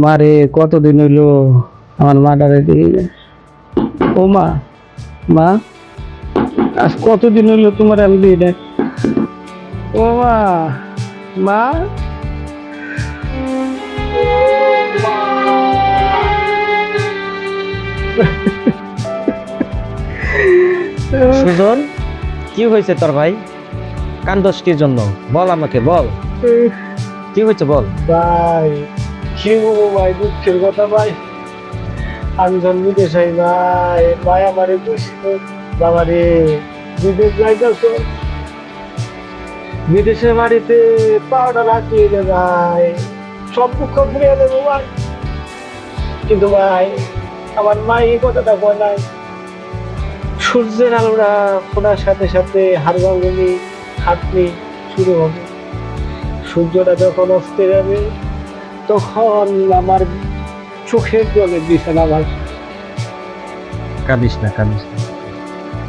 মারে কতদিন হইলো আমার মাটারে দিয়ে। ও মা, মা আজ কতদিন হইলো তোমার আমি দিয়ে দেখ। ও মা, মা সুজন, কি হয়েছে তোর ভাই? কান্দস কির জন্য? বল আমাকে, বল কি হয়েছে বল। ভাই কি বলবো ভাই, দুঃখের কথা ভাই। আমি যখন বিদেশ হই ভাই, ভাই আমারে বসছিল বাবা রে, বিদেশ যাইতেছ, বিদেশের বাড়িতে পাউডার রাখিয়ে দে ভাই, সব দুঃখ ঘুরিয়ে দেবো ভাই। কিন্তু ভাই আমার মা এই কথাটা বলে নাই। সূর্যের আলোটা ফোটার সাথে সাথে হাড়ভাঙ্গনি খাটনি শুরু হবে। সূর্যটা যখন অস্তে যাবে তখন আমার চোখের জলে বিছানা ভাসবে। কাঁদিস না, কাঁদিস না।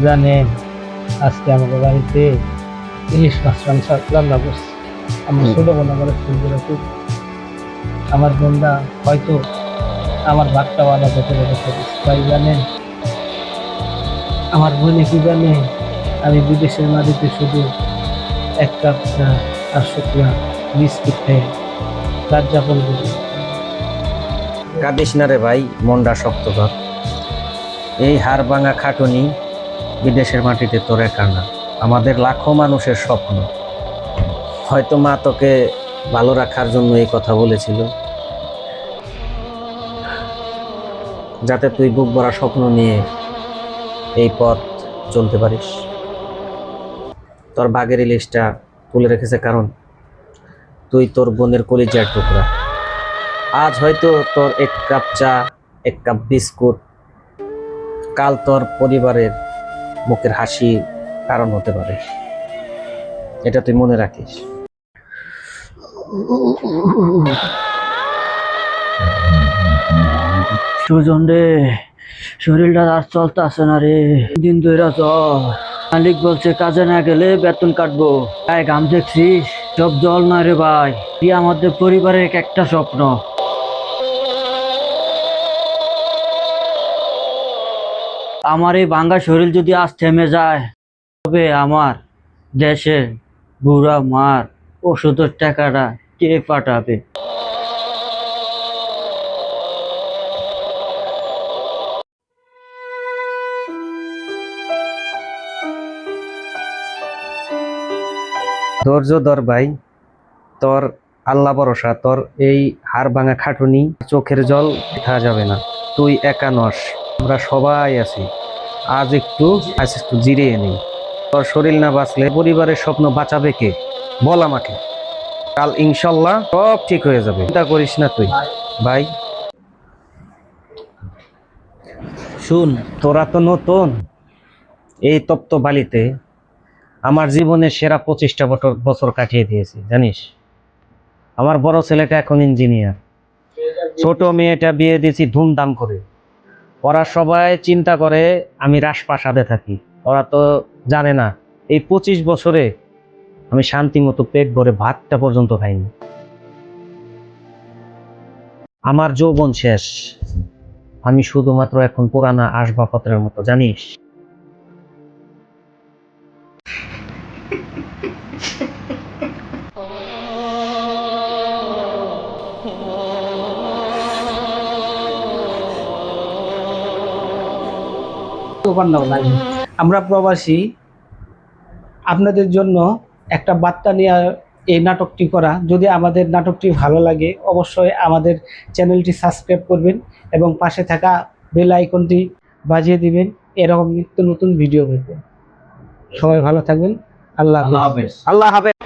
জানেন আজকে আমাদের বাড়িতে ইলিশ মাছ রান্না করছে। আমার ছোট বোন আমার ফুলগুলো খুব, আমার বোনটা হয়তো আমার ভাতটা আলাদা করে রেখে দিচ্ছে। ভাই জানেন আমার বোনে কি জানে, আমি বিদেশের মাটিতে শুধু এক কাপ চা আর শুকনা বিস্কিট খেয়ে রাত যাপন করি। কাঁদিস না রে ভাই, মনটা শক্ত কর। এই হাড় ভাঙা খাটুনি বিদেশের মাটিতে তোর একা না, আমাদের লাখো মানুষের স্বপ্ন। হয়তো মা তোকে ভালো রাখার জন্য এই কথা বলেছিল, যাতে তুই বুক ভরা স্বপ্ন নিয়ে এই পথ চলতে পারিস। তোর বাঘের ইলিশটা তুলে রেখেছে কারণ তুই তোর বোনের কলিজার টুকরা। আজ হয়তো তোর এক কাপ চা, এক কাপ বিস্কুট কাল তোর পরিবারের মুখের হাসি কারণ হতে পারে, এটা তুই মনে রাখিস। সুজন রে, শরীরটা আর চলতে আসে না রে, দিন ধরে জ্বর। মালিক বলছে কাজে না গেলে বেতন কাটবো। গায়ে ঘাম দেখছিস, সব জল না রে ভাই। তুই আমাদের পরিবারের একটা স্বপ্ন। আমার এই ভাঙ্গা শরীর যদি আজ থেমে যায়, তবে আমার দেশে বুড়া মার ওষুধের টাকাটা কে পাঠাবে? ধৈর্য ধর ভাই, তোর আল্লাহ ভরসা। তোর এই হাড় ভাঙা খাটুনি, চোখের জল দেখা যাবে না। তুই একা নস, আমরা সবাই আছি। আজ একটু জিরিয়ে নেই। তোর শরীর না বাঁচলে পরিবারের স্বপ্ন বাঁচাবে কে? বল আমাকে। কাল ইনশাল্লাহ সব ঠিক হয়ে যাবে, চিন্তা করিস না তুই ভাই। শুন, তোরা তো নতুন এই তপ্ত বালিতে। আমার জীবনের সেরা 25টা বছর কাটিয়ে দিয়েছি জানিস। আমার বড় ছেলেটা এখন ইঞ্জিনিয়ার, ছোট মেয়েটা বিয়ে দিয়েছি ধুমধাম করে। ওরা সবাই চিন্তা করে আমি রাজপ্রাসাদে থাকি, ওরা তো জানে না এই 25 বছরে আমি শান্তি মতো পেট ভরে ভাতটা পর্যন্ত খাইনি। আমার যৌবন শেষ, আমি শুধুমাত্র এখন পুরানা আসবাবপত্রের মতো জানিস। আমরা প্রবাসী, আপনাদের জন্য একটা বার্তা নিয়ে এই নাটকটি করা। যদি আমাদের নাটকটি ভালো লাগে অবশ্যই আমাদের চ্যানেলটি সাবস্ক্রাইব করবেন এবং পাশে থাকা বেল আইকনটি বাজিয়ে দিবেন, এরকম নিত্য নতুন ভিডিও পেতে। সবাই ভালো থাকবেন। আল্লাহ হাফেজ। আল্লাহ হাফেজ।